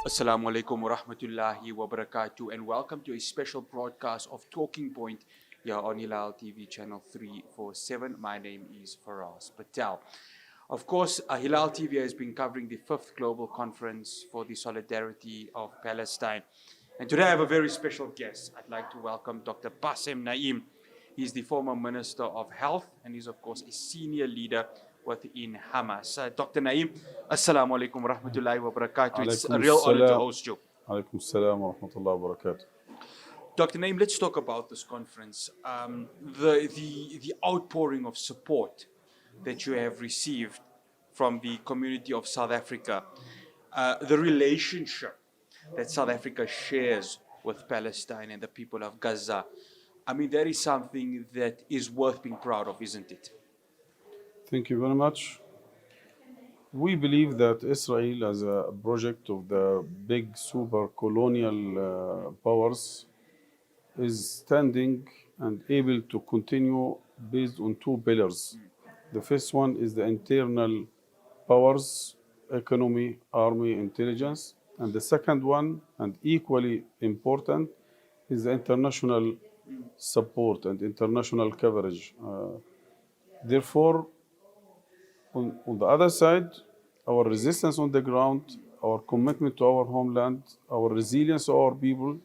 Assalamu alaikum wa rahmatullahi wa barakatuh, and welcome to a special broadcast of Talking Point here on Hilaal TV channel 347. My name is Fahraaz Patel. Of course, Hilaal TV has been covering the 5th Global Conference for the Solidarity of Palestine. And today I have a very special guest. I'd like to welcome Dr. Basem Naim. He's the former Minister of Health and he's, of course, a senior leader within Hamas. Dr. Naim, Assalamu alaikum wa rahmatullahi wa barakatuh. It's a عليكم real honor to السلام host you. عليكم السلام ورحمة الله وبركاته. Dr. Naim, let's talk about this conference. The outpouring of support that you have received from the community of South Africa, the relationship that South Africa shares with Palestine and the people of Gaza. I mean, that is something that is worth being proud of, isn't it? Thank you very much. We believe that Israel, as a project of the big super colonial powers, is standing and able to continue based on two pillars. The first one is the internal powers, economy, army, intelligence. And the second one, and equally important, is the international support and international coverage. Therefore, on the other side, our resistance on the ground, our commitment to our homeland, our resilience of our people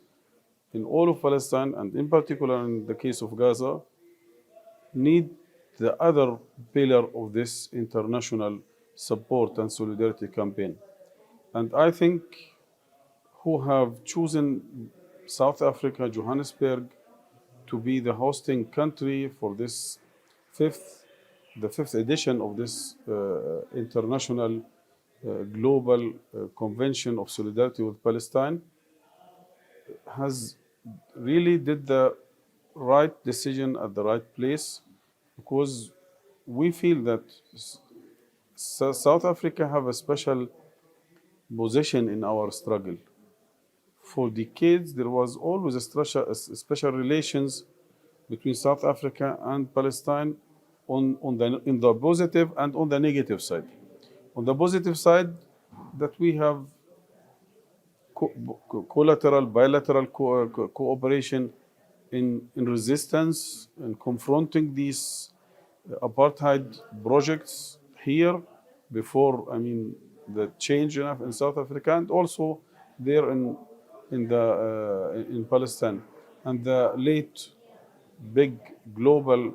in all of Palestine, and in particular in the case of Gaza, need the other pillar of this international support and solidarity campaign. And I think who have chosen South Africa, Johannesburg, to be the hosting country for this the fifth edition of this international global convention of solidarity with Palestine, has really did the right decision at the right place, because we feel that South Africa have a special position in our struggle. For decades, there was always a special relations between South Africa and Palestine in the positive and on the negative side. On the positive side, that we have collateral, bilateral cooperation in resistance and confronting these apartheid projects here before, the change in South Africa, and also there in Palestine. And the late big global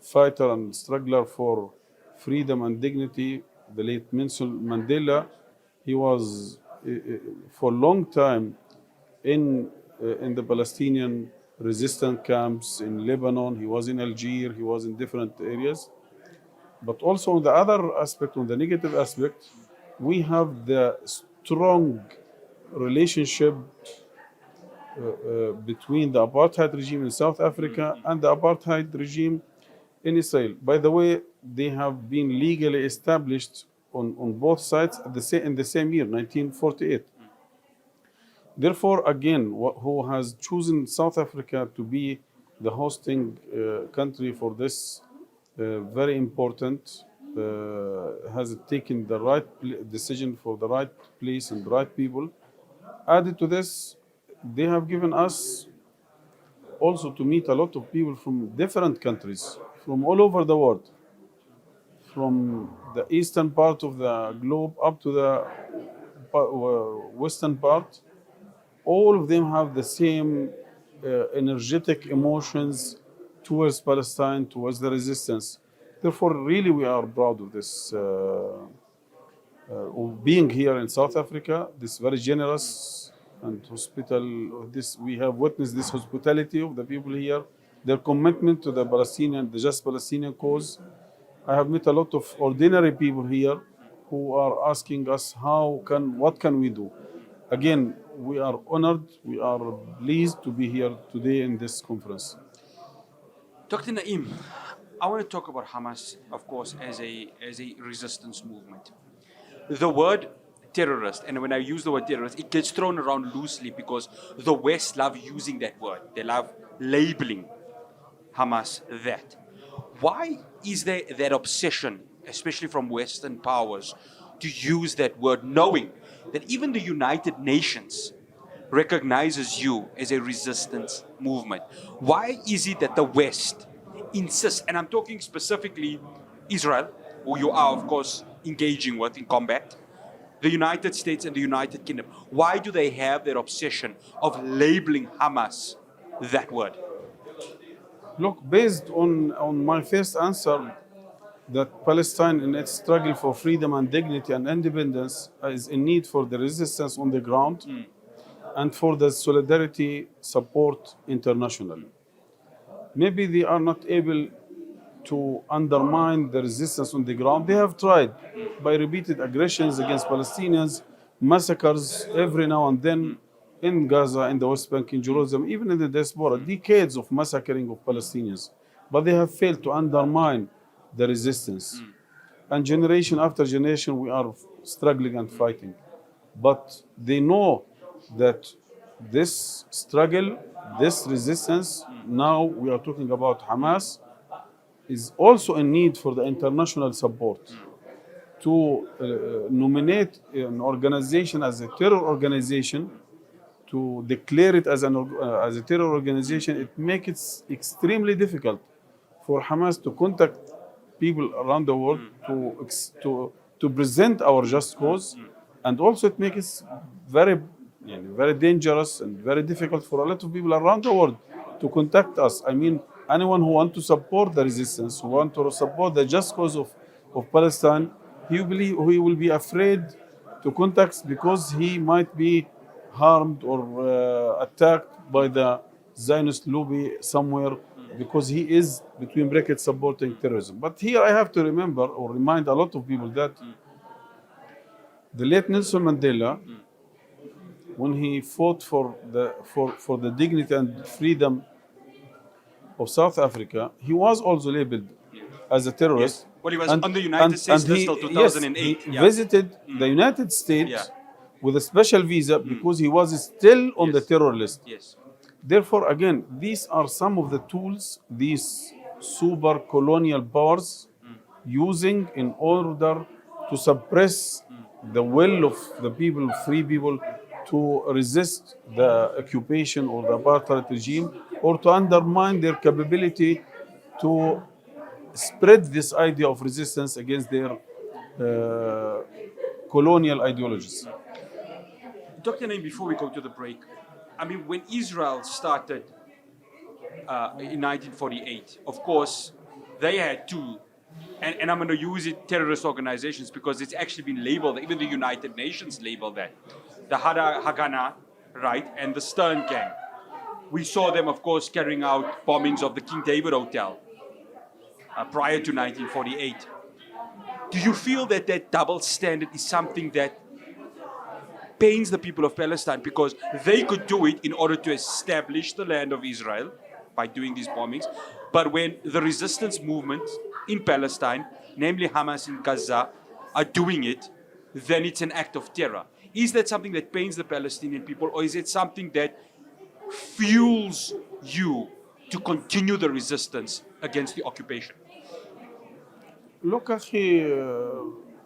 fighter and struggler for freedom and dignity, the late Nelson Mandela, he was for a long time in the Palestinian resistance camps in Lebanon. He was in Algiers, he was in different areas. But also on the other aspect, on the negative aspect, we have the strong relationship between the apartheid regime in South Africa and the apartheid regime in Israel. By the way, they have been legally established on both sides in the same year, 1948. Therefore, again, who has chosen South Africa to be the hosting country for this very important, has taken the right decision for the right place and the right people. Added to this, they have given us also to meet a lot of people from different countries, from all over the world, from the eastern part of the globe up to the western part. All of them have the same energetic emotions towards Palestine, towards the resistance. Therefore, really, we are proud of this, of being here in South Africa, this very generous and hospitable. We have witnessed this hospitality of the people here, their commitment to the just Palestinian cause. I have met a lot of ordinary people here who are asking us, what can we do? Again, we are honored, we are pleased to be here today in this conference. Dr. Naim, I want to talk about Hamas, of course, as a resistance movement. The word terrorist, and when I use the word terrorist, it gets thrown around loosely because the West love using that word. They love labeling Hamas that. Why is there that obsession, especially from Western powers, to use that word, knowing that even the United Nations recognizes you as a resistance movement? Why is it that the West insists, and I'm talking specifically Israel, who you are, of course, engaging with in combat, the United States and the United Kingdom, why do they have that obsession of labeling Hamas that word? Look, based on my first answer, that Palestine in its struggle for freedom and dignity and independence is in need for the resistance on the ground and for the solidarity support internationally. Maybe they are not able to undermine the resistance on the ground. They have tried by repeated aggressions against Palestinians, massacres every now and then in Gaza, in the West Bank, in Jerusalem, even in the diaspora, decades of massacring of Palestinians. But they have failed to undermine the resistance. And generation after generation, we are struggling and fighting. But they know that this struggle, this resistance, now we are talking about Hamas, is also in need for the international support to nominate an organization as a terror organization, to declare it as as a terror organization. It makes it extremely difficult for Hamas to contact people around the world to present our just cause, and also it makes it very dangerous and very difficult for a lot of people around the world to contact us. I mean, anyone who wants to support the resistance, who wants to support the just cause of Palestine, he will be afraid to contact because he might be harmed or attacked by the Zionist lobby somewhere because he is, between brackets, supporting terrorism. But here I have to remember or remind a lot of people that the late Nelson Mandela, when he fought for the dignity and freedom of South Africa, he was also labeled as a terrorist. Yes. Well, he was on the United States list till 2008. He visited the United States with a special visa because he was still on the terror list. Yes. Therefore, again, these are some of the tools these super colonial powers using in order to suppress the will of the people, free people, to resist the occupation or the apartheid regime, or to undermine their capability to spread this idea of resistance against their colonial ideologies. Dr. Naim, before we go to the break, I mean, when Israel started in 1948, of course, they had two, and I'm going to use it, terrorist organizations, because it's actually been labeled, even the United Nations labeled that. The Haganah, right, and the Stern Gang. We saw them, of course, carrying out bombings of the King David Hotel prior to 1948. Do you feel that that double standard is something that pains the people of Palestine, because they could do it in order to establish the land of Israel by doing these bombings, but when the resistance movement in Palestine, namely Hamas in Gaza, are doing it, then it's an act of terror? Is that something that pains the Palestinian people, or is it something that fuels you to continue the resistance against the occupation? Look, Akhi,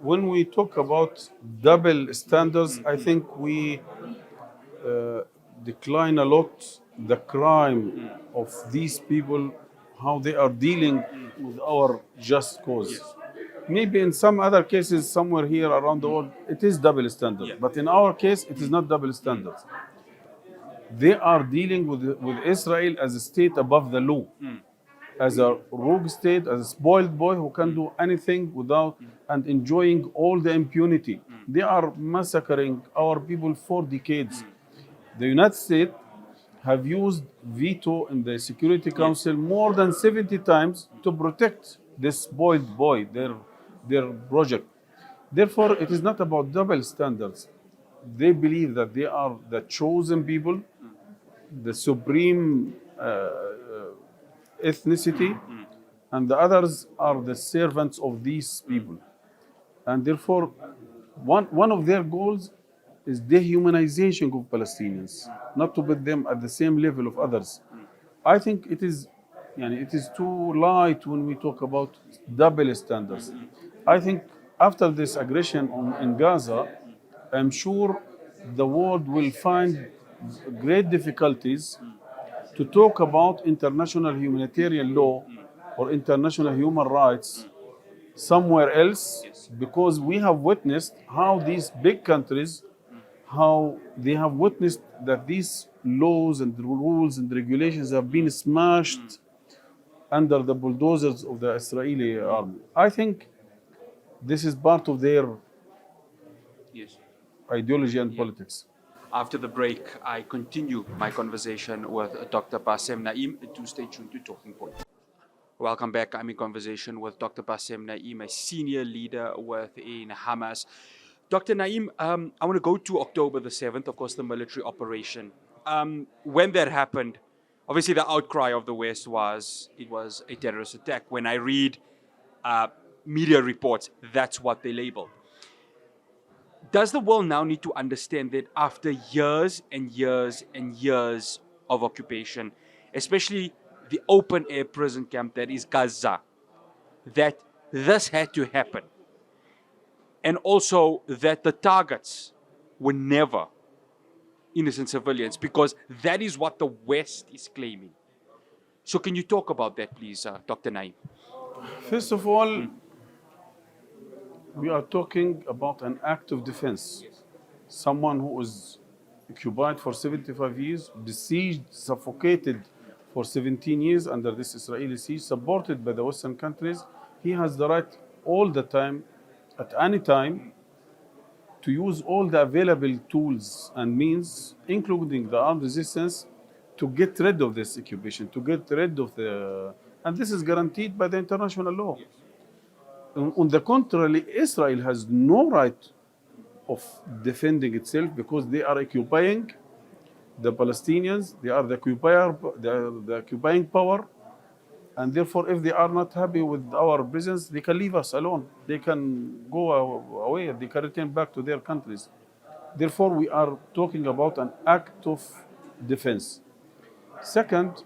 when we talk about double standards, I think we decline a lot the crime of these people, how they are dealing with our just cause. Yes. Maybe in some other cases, somewhere here around the world, it is double standard. Yeah. But in our case, it is not double standard. They are dealing with Israel as a state above the law, as a rogue state, as a spoiled boy who can do anything without and enjoying all the impunity. They are massacring our people for decades. The United States have used veto in the Security Council more than 70 times to protect this spoiled boy, their project. Therefore, it is not about double standards. They believe that they are the chosen people, the supreme ethnicity, and the others are the servants of these people. And therefore, one of their goals is dehumanization of Palestinians, not to put them at the same level of others. I think it is too light when we talk about double standards. I think after this aggression in Gaza, I'm sure the world will find great difficulties to talk about international humanitarian law or international human rights somewhere else, Yes. because we have witnessed how these big countries, how they have witnessed that these laws and rules and regulations have been smashed under the bulldozers of the Israeli army. I think this is part of their Yes. ideology and Yeah. politics. After the break, I continue my conversation with Dr. Basem Naim. Do stay tuned to Talking Point. Welcome back. I'm in conversation with Dr. Basem Naim, a senior leader within Hamas. Dr. Naim, I want to go to October the 7th, of course, the military operation. When that happened, obviously the outcry of the West was it was a terrorist attack. When I read uh, media reports, that's what they labeled. Does the world now need to understand that after years and years and years of occupation, especially the open air prison camp that is Gaza, that this had to happen? And also that the targets were never innocent civilians, because that is what the West is claiming. So, can you talk about that, please, Dr. Naim? First of all, we are talking about an act of defense. Someone who was occupied for 75 years, besieged, suffocated for 17 years under this Israeli siege, supported by the Western countries, he has the right all the time, at any time, to use all the available tools and means, including the armed resistance, to get rid of this occupation, to get rid of the. And this is guaranteed by the international law. On the contrary, Israel has no right of defending itself, because they are occupying the Palestinians, they are the occupying power, and therefore, if they are not happy with our presence, they can leave us alone. They can go away. They can return back to their countries. Therefore, we are talking about an act of defense. Second,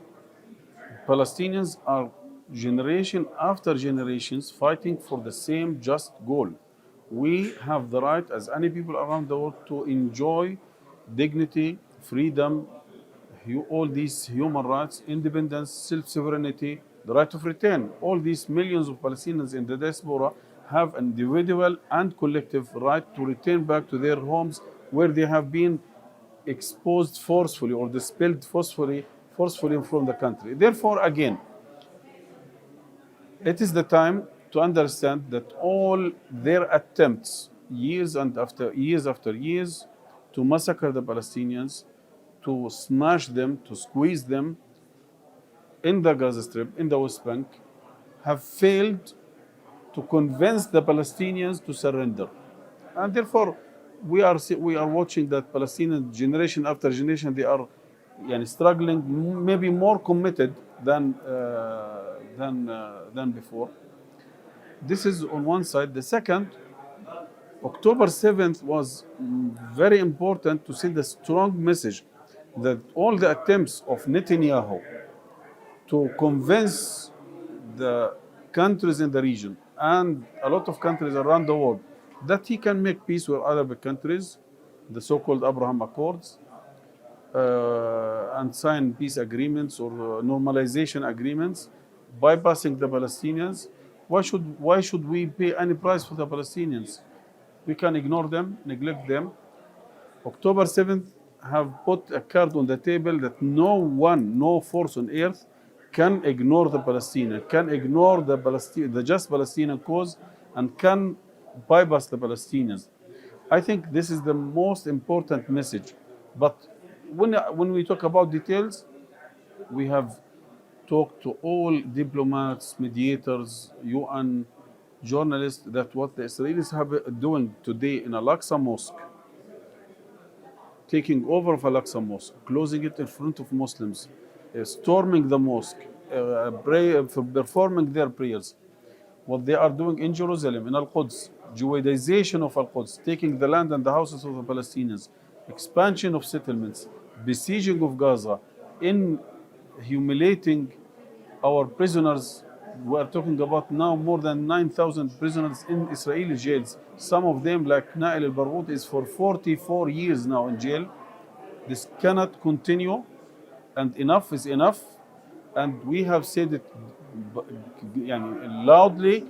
Palestinians are generation after generations fighting for the same just goal. We have the right, as any people around the world, to enjoy dignity, freedom, all these human rights, independence, self-sovereignty, the right of return. All these millions of Palestinians in the diaspora have an individual and collective right to return back to their homes where they have been exposed forcefully or expelled forcefully from the country. Therefore, again, it is the time to understand that all their attempts, years after years, to massacre the Palestinians, to smash them, to squeeze them in the Gaza Strip, in the West Bank, have failed to convince the Palestinians to surrender. And therefore, we are watching that Palestinian generation after generation, they are struggling, maybe more committed than before. This is on one side. The second, October 7th was very important to send a strong message that all the attempts of Netanyahu to convince the countries in the region and a lot of countries around the world that he can make peace with Arab countries, the so-called Abraham Accords, and sign peace agreements or normalization agreements, bypassing the Palestinians. Why should we pay any price for the Palestinians? We can ignore them, neglect them. October 7th have put a card on the table that no force on earth can ignore the Palestinian, can ignore the just Palestinian cause, and can bypass the Palestinians. I think this is the most important message. But when we talk about details, we have talked to all diplomats, mediators, UN journalists, that what the Israelis have doing today in Al-Aqsa Mosque, taking over of Al-Aqsa Mosque, closing it in front of Muslims, storming the mosque, performing their prayers. What they are doing in Jerusalem, in Al-Quds, Judaization of Al-Quds, taking the land and the houses of the Palestinians, expansion of settlements, besieging of Gaza, in humiliating our prisoners We are talking about now more than 9,000 prisoners in Israeli jails. Some of them, like Nail al-Baroud, is for 44 years now in jail. This cannot continue, and enough is enough. And we have said it loudly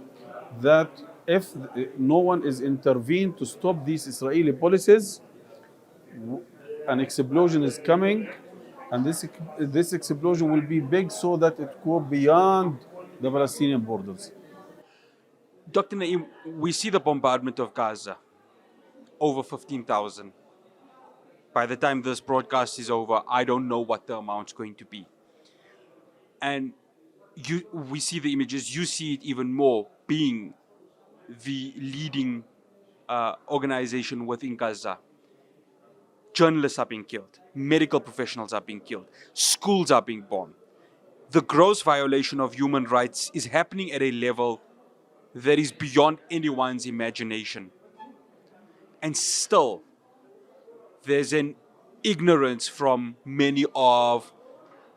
that if no one is intervened to stop these Israeli policies, an explosion is coming, and this explosion will be big so that it go beyond the Palestinian borders. Dr. Naim, we see the bombardment of Gaza, over 15,000. By the time this broadcast is over, I don't know what the amount's going to be. And we see the images, you see it even more, being the leading organization within Gaza. Journalists are being killed, medical professionals are being killed, schools are being bombed. The gross violation of human rights is happening at a level that is beyond anyone's imagination. And still, there's an ignorance from many of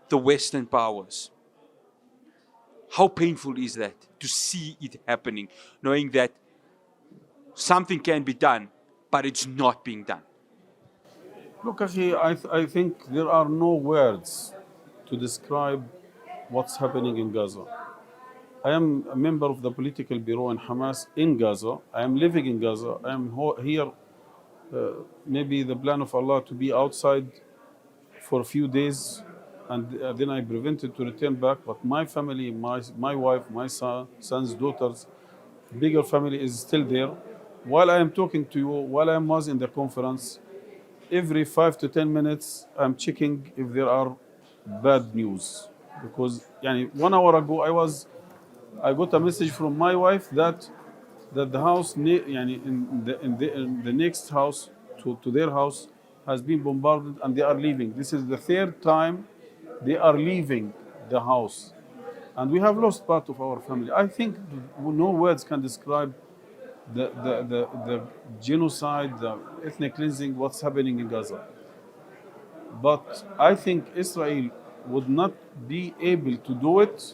the Western powers. How painful is that to see it happening, knowing that something can be done, but it's not being done? Look, Akhi, I think there are no words to describe what's happening in Gaza. I am a member of the political bureau in Hamas in Gaza. I am living in Gaza. I am here, maybe the plan of Allah to be outside for a few days, and then I prevented to return back. But my family, my wife, my sons, daughters, bigger family is still there. While I am talking to you, while I was in the conference, every 5 to 10 minutes, I'm checking if there are bad news. Because 1 hour ago, I got a message from my wife that the house in the next house to their house has been bombarded and they are leaving. This is the third time they are leaving the house, and we have lost part of our family. I think no words can describe the genocide, the ethnic cleansing, what's happening in Gaza. But I think Israel would not be able to do it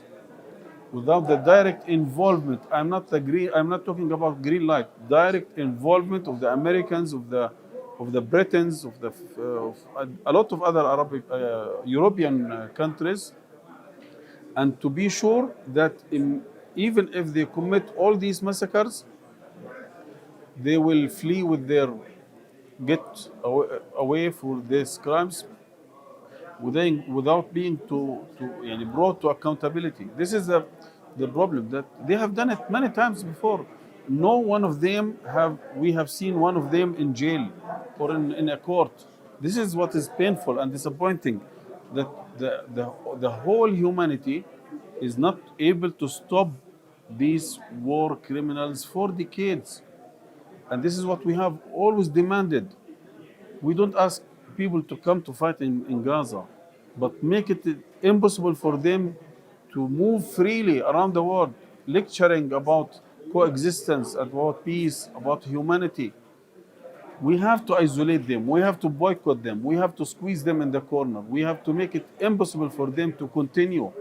without the direct involvement. I'm not talking about green light. Direct involvement of the Americans, of the Britons, of a lot of other European countries, and to be sure that even if they commit all these massacres, they will flee with get away for these crimes without being brought to accountability. This is the problem, that they have done it many times before. No one of them we have seen one of them in jail or in a court. This is what is painful and disappointing, that the whole humanity is not able to stop these war criminals for decades. And this is what we have always demanded. We don't ask people to come to fight in Gaza, but make it impossible for them to move freely around the world, lecturing about coexistence, about peace, about humanity. We have to isolate them. We have to boycott them. We have to squeeze them in the corner. We have to make it impossible for them to continue.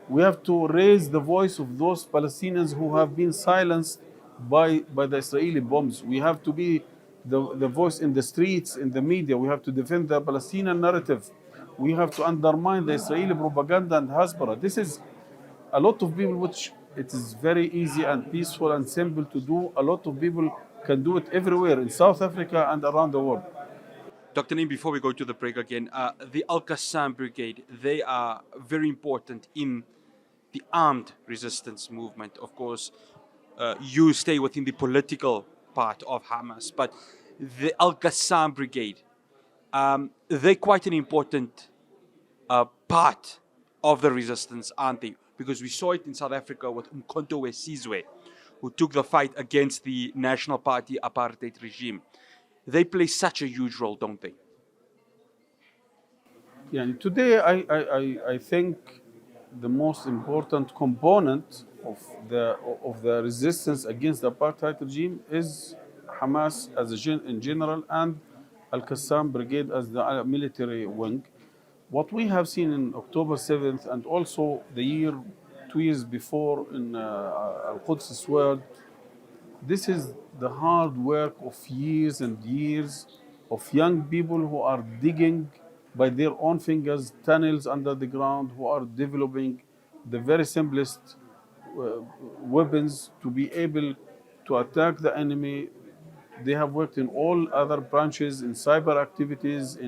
We have to raise the voice of those Palestinians who have been silenced by the Israeli bombs. We have to be the voice in the streets, in the media. We have to defend the Palestinian narrative. We have to undermine the Israeli propaganda and Hasbara. This is a lot of people, which it is very easy and peaceful and simple to do. A lot of people can do it everywhere in South Africa and around the world. Dr. Naim, before we go to the break again, the Al-Qassam Brigade, they are very important in the armed resistance movement. Of course, you stay within the political part of Hamas, but the Al-Qassam Brigade, they're quite an important part of the resistance, aren't they? Because we saw it in South Africa with Umkhonto Wesizwe, who took the fight against the National Party apartheid regime. They play such a huge role, don't they? Yeah, today I think the most important component of the resistance against the apartheid regime is Hamas in general, and Al-Qassam Brigade as the military wing. What we have seen in October 7th and also the year 2 years before in Al-Quds word. This is the hard work of years and years of young people who are digging by their own fingers tunnels under the ground, who are developing the very simplest weapons to be able to attack the enemy. They have worked in all other branches, in cyber activities.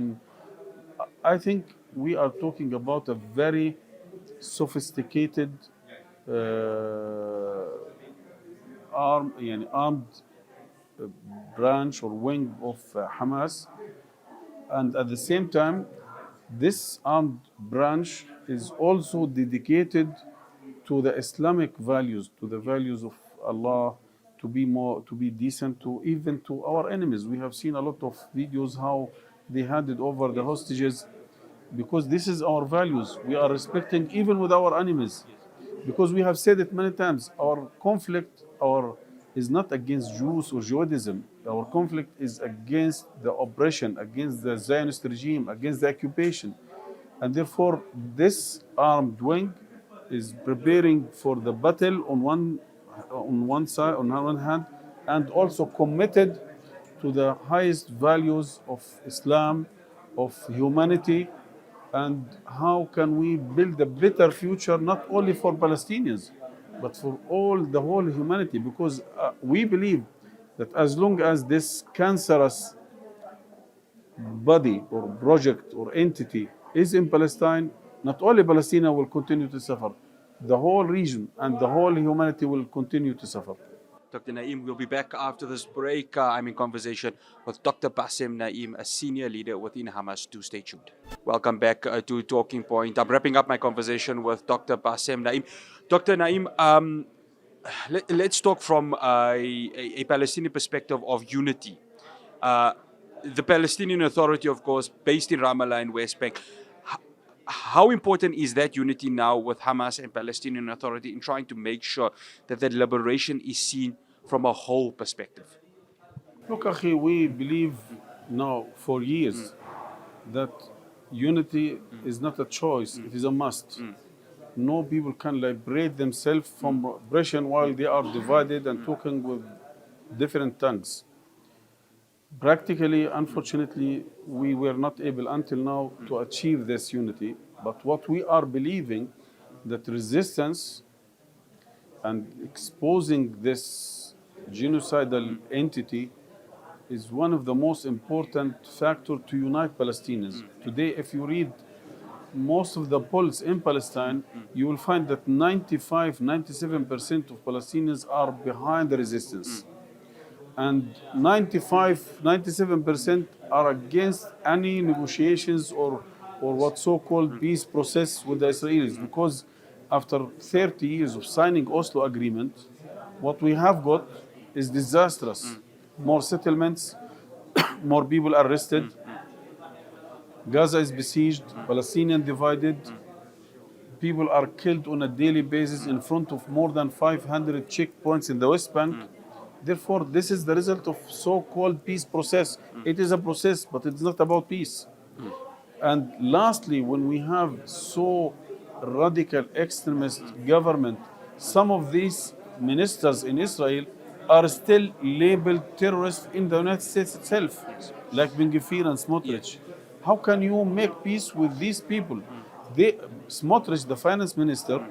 I think we are talking about a very sophisticated armed branch or wing of Hamas, and at the same time, this armed branch is also dedicated to the Islamic values, to the values of Allah, to be decent, to even to our enemies. We have seen a lot of videos how they handed over the hostages, because this is our values. We are respecting even with our enemies, because we have said it many times. Our conflict, is not against Jews or Judaism. Our conflict is against the oppression, against the Zionist regime, against the occupation. And therefore, this armed wing is preparing for the battle on one side, on one hand, and also committed to the highest values of Islam, of humanity, and how can we build a better future not only for Palestinians but for the whole humanity, because we believe that as long as this cancerous body or project or entity is in Palestine, not only Palestine will continue to suffer, the whole region and the whole humanity will continue to suffer. Dr. Naim, we'll be back after this break. I'm in conversation with Dr. Basem Naim, a senior leader within Hamas. Do stay tuned. Welcome back to Talking Point. I'm wrapping up my conversation with Dr. Basem Naim. Dr. Naim, let's talk from a Palestinian perspective of unity. The Palestinian Authority, of course, based in Ramallah and West Bank. How important is that unity now with Hamas and Palestinian Authority in trying to make sure that that liberation is seen from a whole perspective? Look, Akhi, we believe now for years that unity is not a choice, it is a must. No people can liberate themselves from oppression while they are divided and talking with different tongues. Practically, unfortunately, we were not able until now to achieve this unity. But what we are believing, that resistance and exposing this genocidal entity is one of the most important factors to unite Palestinians. Today, if you read most of the polls in Palestine, you will find that 97% of Palestinians are behind the resistance. And 97% are against any negotiations or what so-called peace process with the Israelis, because after 30 years of signing Oslo agreement, what we have got is disastrous. More settlements, more people arrested, Gaza is besieged, Palestinian divided, people are killed on a daily basis in front of more than 500 checkpoints in the West Bank. Therefore, this is the result of so-called peace process. It is a process, but it's not about peace. And lastly, when we have so radical extremist government, some of these ministers in Israel are still labeled terrorists in the United States itself, like Ben Gvir and Smotrich. How can you make peace with these people? Smotrich, the finance minister,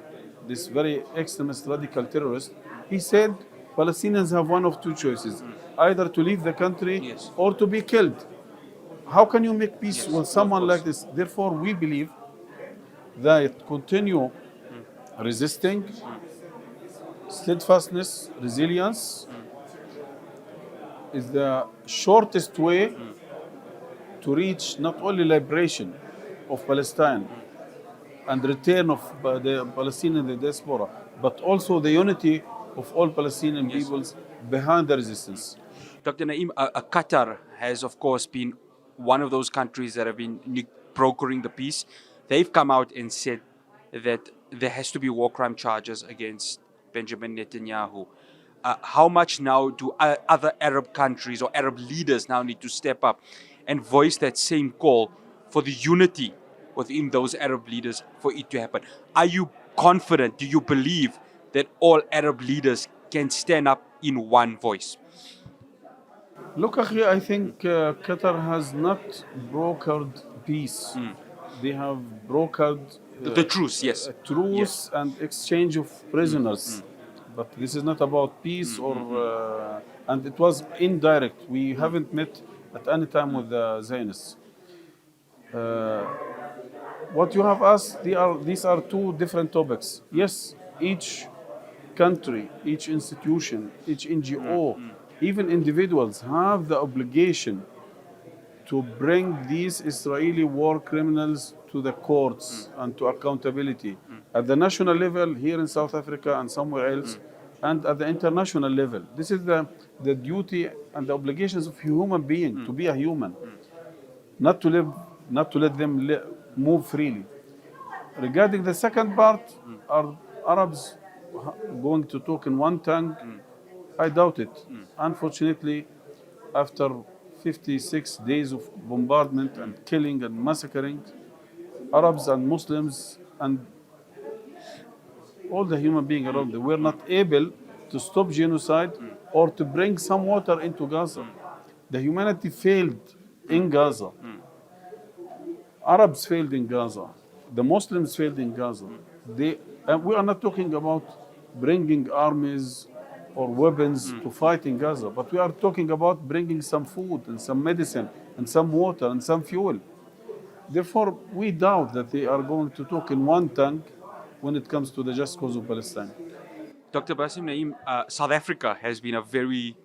this very extremist radical terrorist, he said Palestinians have one of two choices, either to leave the country or to be killed. How can you make peace with someone like this? Therefore, we believe that continue resisting, steadfastness, resilience is the shortest way to reach not only liberation of Palestine and return of the Palestinian diaspora, but also the unity of all Palestinian peoples behind the resistance. Dr. Naim, Qatar has, of course, been one of those countries that have been brokering the peace. They've come out and said that there has to be war crime charges against Benjamin Netanyahu. How much now do other Arab countries or Arab leaders now need to step up and voice that same call for the unity within those Arab leaders for it to happen? Are you confident do you believe that all Arab leaders can stand up in one voice? Look, Akhi, I think Qatar has not brokered peace. They have brokered The truce, yes. a Yes. truce and exchange of prisoners. But this is not about peace and it was indirect. We haven't met at any time with the Zionists. Uh, what you have asked, these are two different topics. Yes, each country, each institution, each NGO, even individuals have the obligation to bring these Israeli war criminals to the courts and to accountability at the national level here in South Africa and somewhere else, and at the international level. This is the duty and the obligations of a human being to be a human, not to live, not to let them move freely. Regarding the second part, are Arabs going to talk in one tongue? I doubt it. Unfortunately, after 56 days of bombardment and killing and massacring, Arabs and Muslims and all the human beings around them were not able to stop genocide or to bring some water into Gaza. The humanity failed in Gaza. Arabs failed in Gaza. The Muslims failed in Gaza. And we are not talking about bringing armies or weapons to fight in Gaza, but we are talking about bringing some food and some medicine and some water and some fuel. Therefore, we doubt that they are going to talk in one tongue when it comes to the just cause of Palestine. Dr. Basem Naim, South Africa has been a very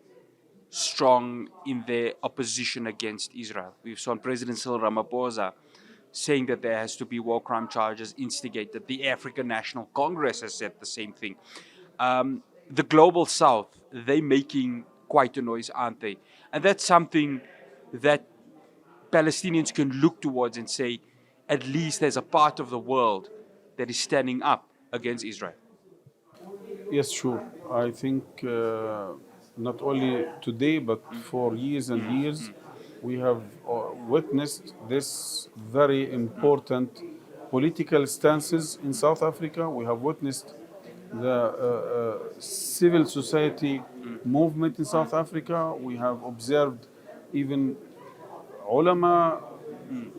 strong in their opposition against Israel. We've seen President Cyril Ramaphosa saying that there has to be war crime charges instigated. The African National Congress has said the same thing. The global South, they're making quite a noise, aren't they? And that's something that Palestinians can look towards and say, at least there's a part of the world that is standing up against Israel. Yes, sure. I think not only today, but for years and years, we have witnessed this very important political stances in South Africa. We have witnessed the civil society movement in South Africa. We have observed even ulama,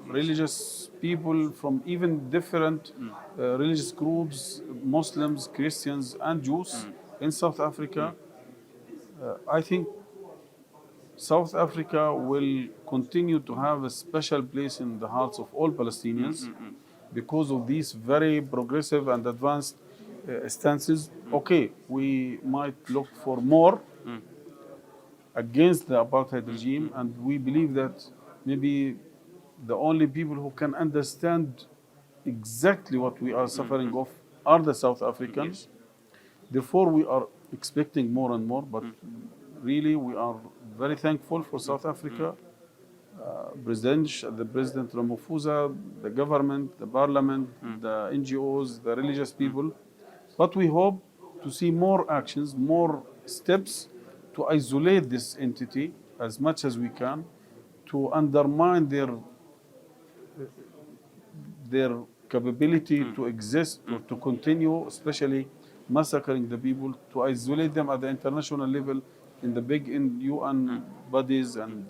religious people from even different religious groups, Muslims, Christians, and Jews in South Africa. I think South Africa will continue to have a special place in the hearts of all Palestinians because of these very progressive and advanced stances. Okay, we might look for more against the apartheid regime, and we believe that maybe the only people who can understand exactly what we are suffering of are the South Africans. Therefore, we are expecting more and more, but really we are very thankful for South Africa, the President Ramaphosa, the government, the parliament, the NGOs, the religious people. But we hope to see more actions, more steps to isolate this entity as much as we can, to undermine their capability to exist or to continue, especially massacring the people, to isolate them at the international level in the big UN bodies. And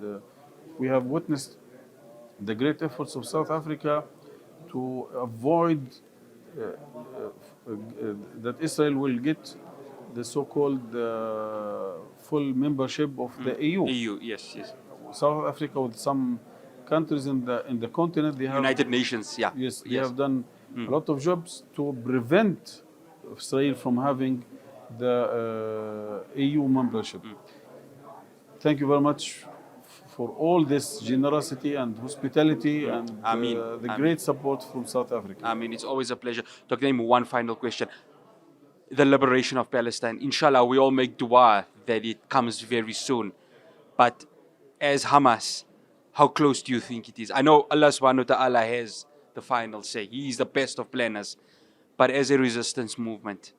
we have witnessed the great efforts of South Africa to avoid that Israel will get the so-called full membership of the EU. EU, yes, yes. South Africa, with some countries in the continent, they have United Nations, yeah. yes, they have done a lot of jobs to prevent Israel from having the EU membership. Thank you very much for all this generosity and hospitality and the great support from South Africa. I mean, it's always a pleasure. Dr. Naim, one final question. The liberation of Palestine, inshallah, we all make dua that it comes very soon. But as Hamas, how close do you think it is? I know Allah subhanahu wa ta'ala has the final say. He is the best of planners. But as a resistance movement,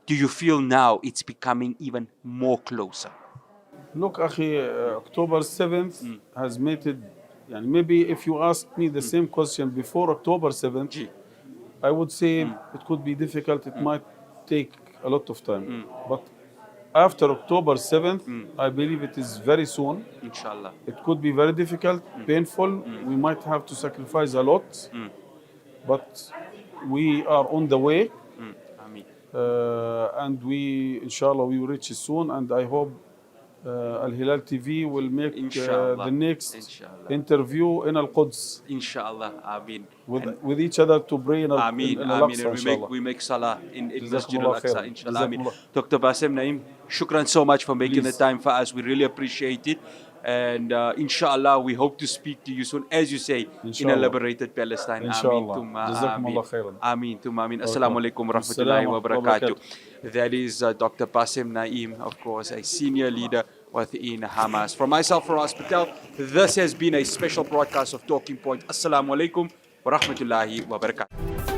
do you feel now it's becoming even more closer? Look, Akhi, October 7th has made it, maybe if you asked me the same question before October 7th, I would say it could be difficult. It might take a lot of time. But after October 7th, I believe it is very soon. Inshallah. It could be very difficult, painful. We might have to sacrifice a lot, but we are on the way. Ameen. And we, inshallah, we will reach it soon. And I hope Al Hilal TV will make Inshallah. the next Inshallah. interview in Al Quds Inshallah. Ameen. with each other to pray in Al Ameen, in Al Ameen. Aqsa, And inshallah. we make salah in Masjid Jazakumullah Al-Aqsa, khairan. inshallah. Ameen. Jazakumullah. Dr. Basem Naim, shukran so much for making the Please. time for us. We really appreciate it. And inshallah, we hope to speak to you soon, as you say, in a Inshallah. liberated Palestine. Inshallah. Ameen. Thumma Jazakumullah ameen. khairan. Ameen. Thumma ameen. Assalamu alaikum wa rahmatullahi wa barakatuh. That is Dr. Basem Naim, of course, a senior leader within Hamas. From myself, Fahraaz Patel, this has been a special broadcast of Talking Point. Assalamu alaikum wa rahmatullahi wa barakatuh.